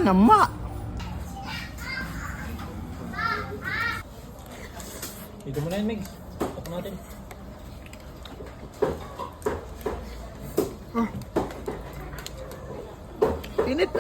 Sana ma. Dito mo na yun, Migs. Tok natin. Init.